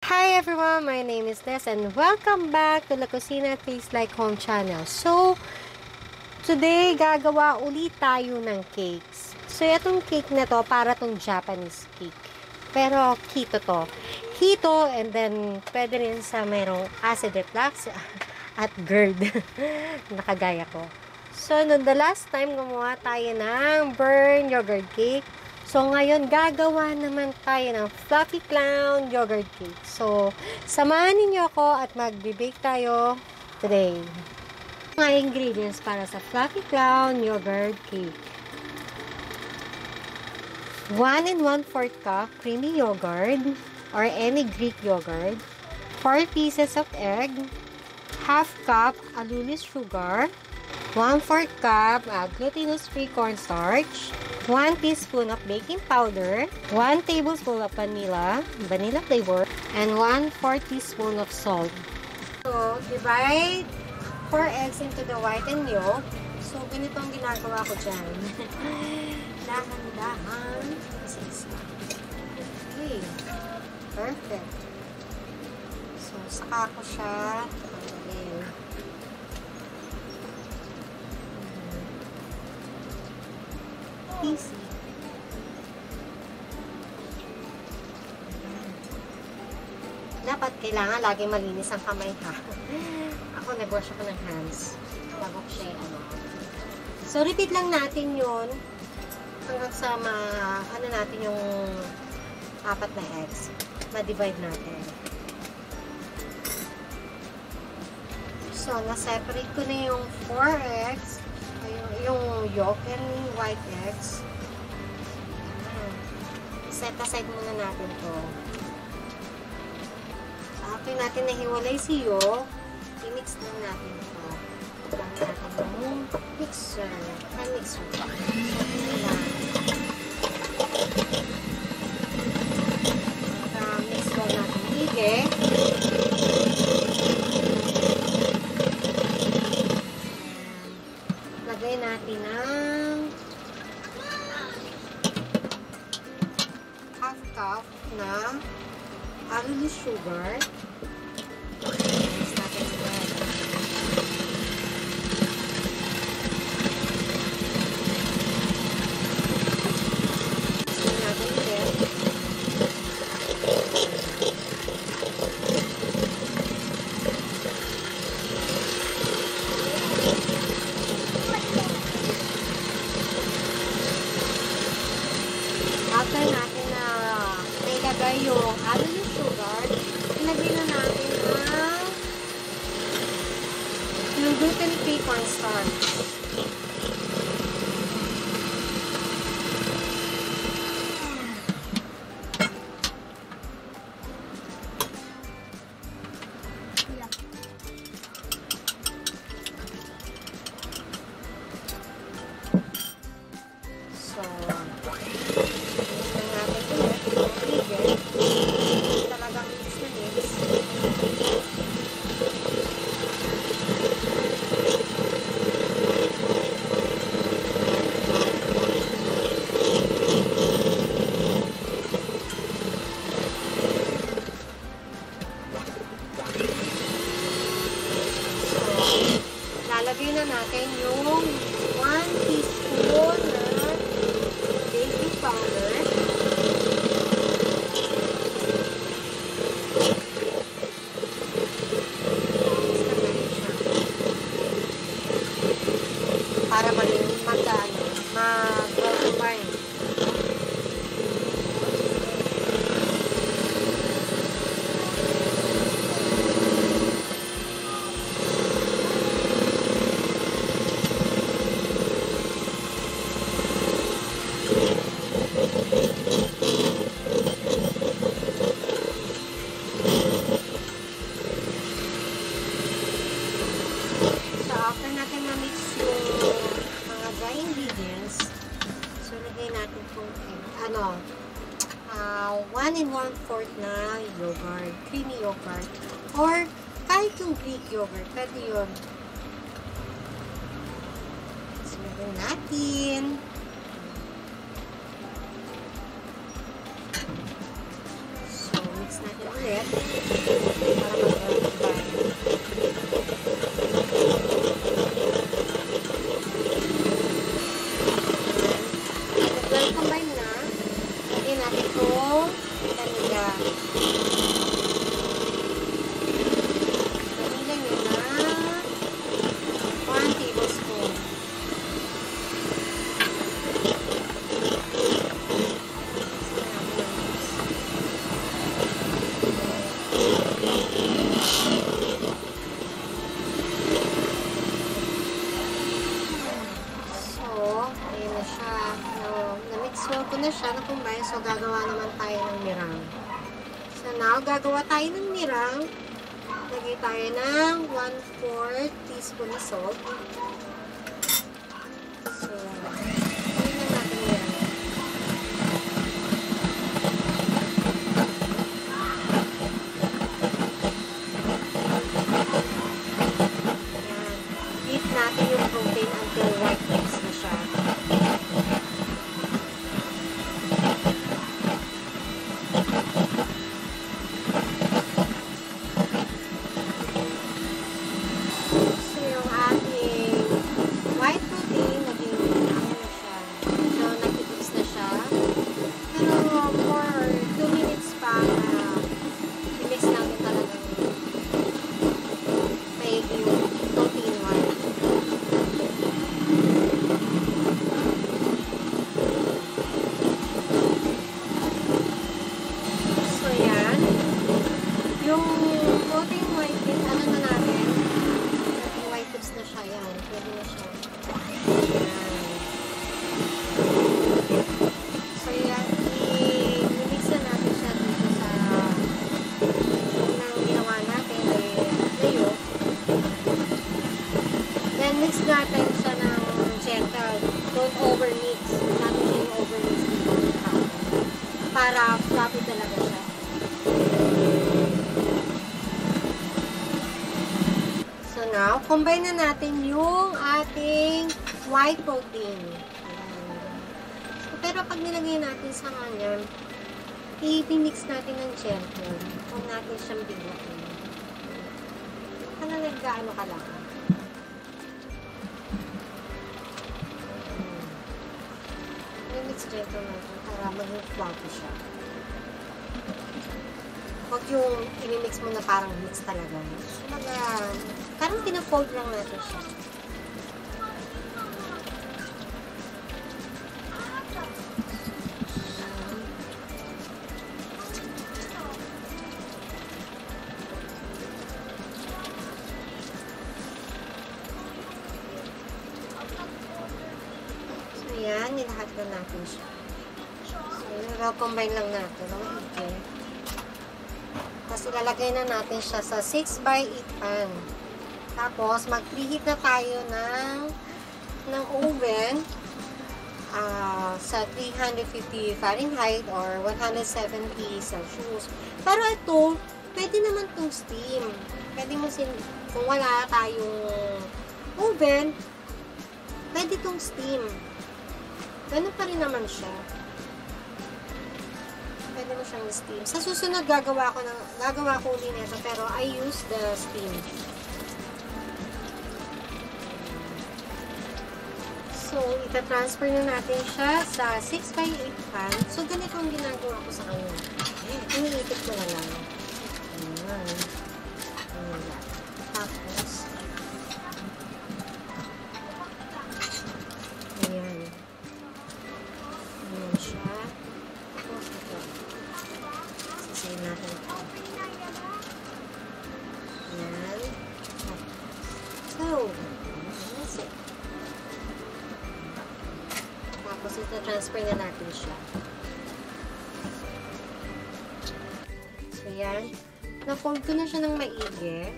Hi everyone, my name is Des and welcome back to La Cocina Tastes Like Home channel. So, today gagawa ulit tayo ng cakes. So, itong cake na to para tong Japanese cake. Pero keto to. Keto and then pwede rin sa merong acid reflux at GERD. Nakagaya ko. So, no, the last time gumawa tayo ng burn yogurt cake. So, ngayon, gagawa naman tayo ng fluffy clown yogurt cake. So, samahan ninyo ako at mag-bake tayo today. Mga ingredients para sa fluffy clown yogurt cake. 1 and 1/4 cup creamy yogurt or any Greek yogurt. 4 pieces of egg. Half cup allulose sugar. 1/4 cup glutinous-free cornstarch. 1 teaspoon of baking powder, 1 tablespoon of vanilla flavor, and 1/4 teaspoon of salt. So, divide 4 eggs into the white and yolk. So, ganito ang ginagawa ko dyan. Dahan-dahan. Isa-isa. Okay. Perfect. So, saka ko siya. Easy. Dapat kailangan lagi malinis ang kamay ha. Ako nag-wash ako ng hands bago ko siya So repeat lang natin yun hanggang sa ano natin yung 4 na eggs. Ma-divide natin. So na-separate ko na yung 4 eggs. Yung yolk and white eggs. Set aside muna natin to. After natin nahiwalay si yolk, i-mix lang natin ito. Lang natin yung mixer. Mixer pa. Mix lang natin hige. Lagay natin ng half cup na allulose sugar. Mix natin ulit. Mix natin ulit. After natin na nailagay yung allulose sugar, ilagay na natin yung gluten-free cornstarch. Lalagay na natin yung 1 teaspoon na baking powder. Para mag-combine. After natin ma-mix yung mga dry ingredients, so lagay natin kung 1 and 1/4 na yogurt, creamy yogurt, or kahit yung Greek yogurt, pwede yun. So lagay natin. So mix natin ulit para mag-combine. Well-combine na. Lagyan natin itong vanilla. Vanilla nyo na 1 tablespoon. ko na siya, nakumbay. So, gagawa naman tayo ng mirang. So, now, gagawa tayo ng mirang. Lagay tayo ng 1/4 teaspoon na salt. So, lagay na natin yan. Yan. Heat natin yung protein until white mix na siya. Mix natin siya ng gentle. Don't overmix. Natin siya yung overmix dito. Para fluffy talaga siya. So now, combine na natin yung ating white protein. So, pero pag nilagay natin sa kanya, i-mix natin ng gentle. Huwag natin siyang biglatin. Kaya nagkaano ka lang. Mix gentle natin para maging fluffy siya. Huwag yung i-mix mo na parang mix talaga. So, parang pina-fold lang natin siya. Ayan, nilahat na natin siya. So, combine lang natin. Okay. Tapos, ilalagay na natin siya sa 6x8 pan. Tapos, mag-preheat na tayo ng oven sa 350 Fahrenheit or 170 Celsius. Pero ito, pwede naman itong steam. Pwede mo kung wala tayong oven, pwede itong steam. Ganun pa rin naman siya. Pwede mo siyang steam. Sa susunod, gagawa ko ulit nito, pero I use the steam. So, ita-transfer na natin siya sa 6x8 pan. So, ganito ang ginagawa ko sa kanya. Iniipit ko na lang. Ayan. Ayan. Tapos, ayan. Ayan siya. Tapos ito. Sasayin natin ito. Ayan. So, that's it. Tapos ito, transfer na natin siya. So, ayan. Na-fold ko na siya ng maigi.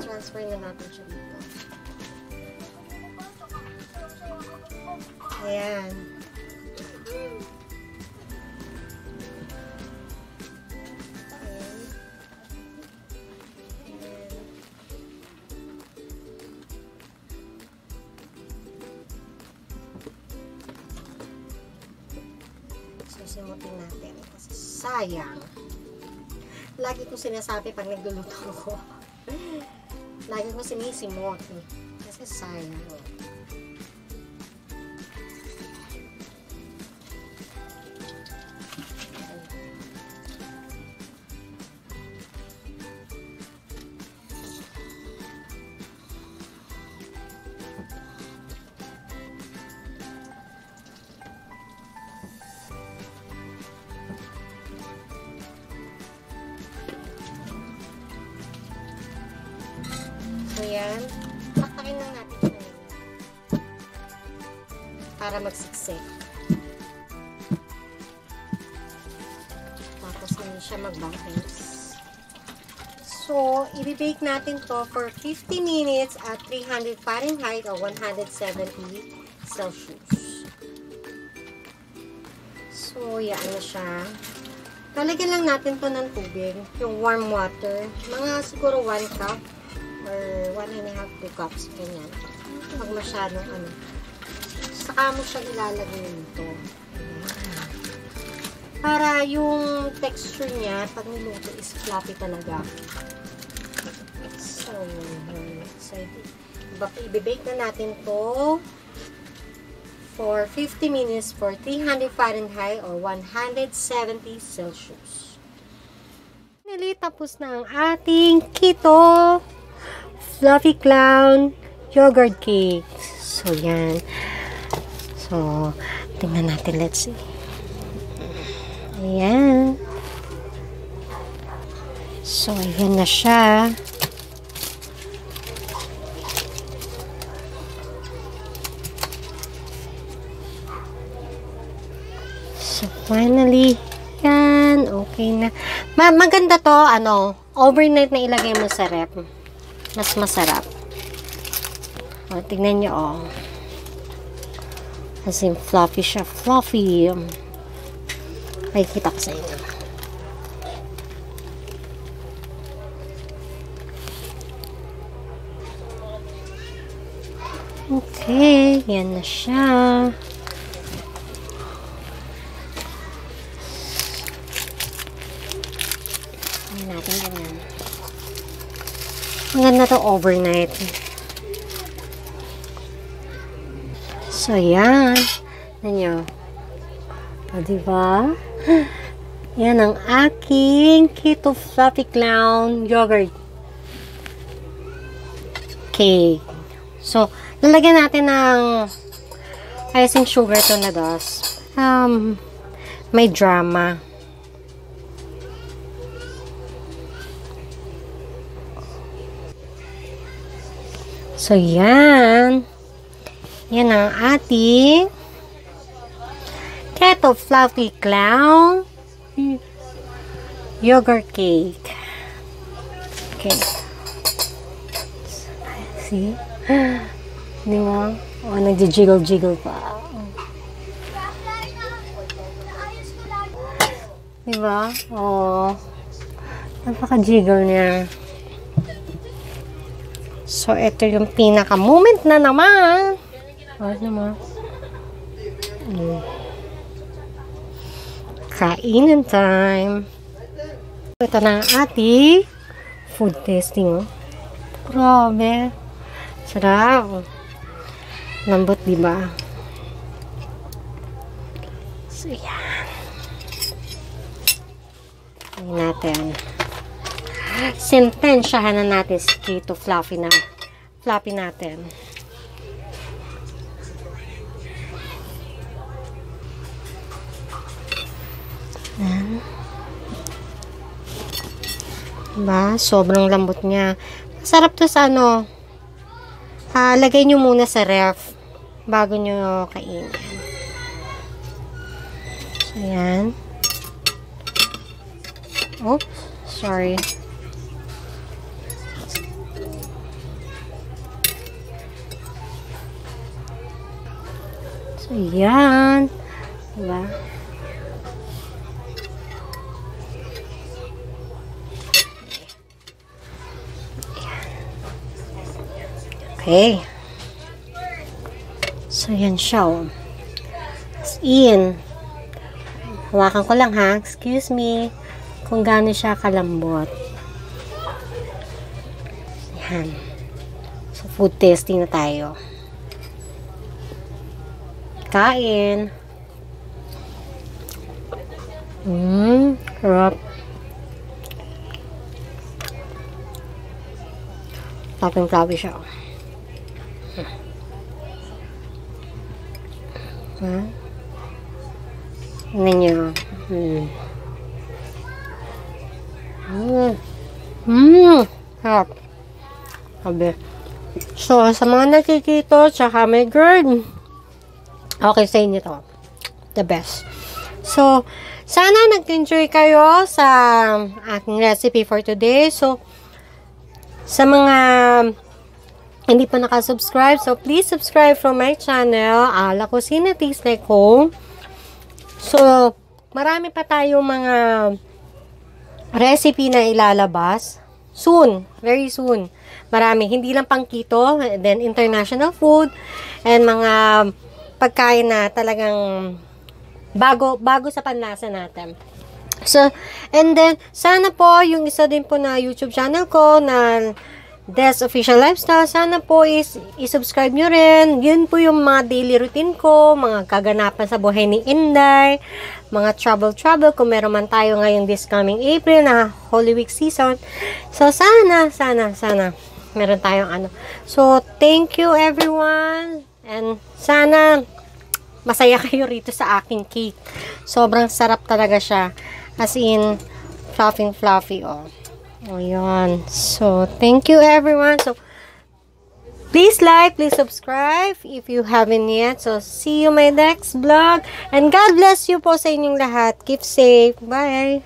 Transfer na natin siya dito. Ayan. So, Simutin natin. Kasi sayang. Lagi ko sinasabi pag nagluluto ako. Lagi ko sinisimot. Kasi sayang. So, yan. Taktakin lang natin kanina. Para magsiksik. Tapos, hindi siya magbangkis. So, i-bake natin to for 50 minutes at 300 Fahrenheit or 170 Celsius. So, yan na siya. Talagyan lang natin to ng tubig. Yung warm water. Mga siguro 1 cup. Or 1.5 2 cups, ganyan. Huwag masyadong ano. Saka mo siya ilalagay nito. Para yung texture niya, pag niluto is fluffy talaga. So, i-bake na natin to for 50 minutes for 300 Fahrenheit or 170 Celsius. Tapos na ang ating keto Fluffy Clown Yogurt Cake. So, yan. So, tingnan natin. Let's see. Ayan. So, ayan na siya. So, finally, yan. Okay na. Maganda to, overnight na ilagay mo sa rep. Mas masarap. O, tignan nyo, as in, fluffy siya. Fluffy. Makikita ko sa inyo. Okay. Yan na siya. Yan natin ganyan. Maganda to overnight. So, yan. Nanyo. O, diba? Yan ang aking Keto Fluffy Clown Yogurt Cake. So, lalagyan natin ng icing sugar to na dos. May drama. So, yan. Yan ang ating Keto Fluffy Clown Yogurt Cake. Okay. See? Di ba? O, nagji-jiggle-jiggle pa. Di ba? O, napaka-jiggle niya. So, ito yung pinaka-moment na naman. O, naman. Kainan time. Ito na ang ating food tasting. Grabe. Sarap. Lambot, diba? So, yan. Tingnan natin. Sentensyahan na natin si Keto Fluffy natin. Yan. Diba? Sobrang lambot niya. Masarap to sa lagay nyo muna sa ref bago nyo kainin. So, yan. Oops. Sorry. So, yan. Diba? Okay. So, yan siya. As in. Hawakan ko lang ha. Excuse me. Kung gaano siya kalambot. Yan. So, food testing na tayo. Kain. Sarap. Fluffy siya. Tingnan nyo. Sarap. Sabi. So, sa mga nakikito, tsaka may girl, okay sa inyo to. The best. So, sana nag-enjoy kayo sa aking recipe for today. So, sa mga hindi pa nakasubscribe, so please subscribe from my channel, La Cocina Tastes Like Home. So, marami pa tayong mga recipe na ilalabas. Soon, very soon. Marami, hindi lang pang keto, then international food, and mga pagkain na talagang bago sa panlasa natin. So, and then, sana po, yung isa din po na YouTube channel ko, na Des Official Lifestyle, sana po i-subscribe nyo rin. Yun po yung mga daily routine ko, mga kaganapan sa buhay ni Inday, mga travel, kung meron man tayo ngayon this coming April na Holy Week season. So, sana, meron tayong ano. So, thank you everyone, and sana masaya kayo rito sa aking cake. Sobrang sarap talaga siya. As in, fluffy, oh. O, yun. So, thank you everyone. So, please like, please subscribe if you haven't yet. So, see you my next vlog. And God bless you po sa inyong lahat. Keep safe. Bye!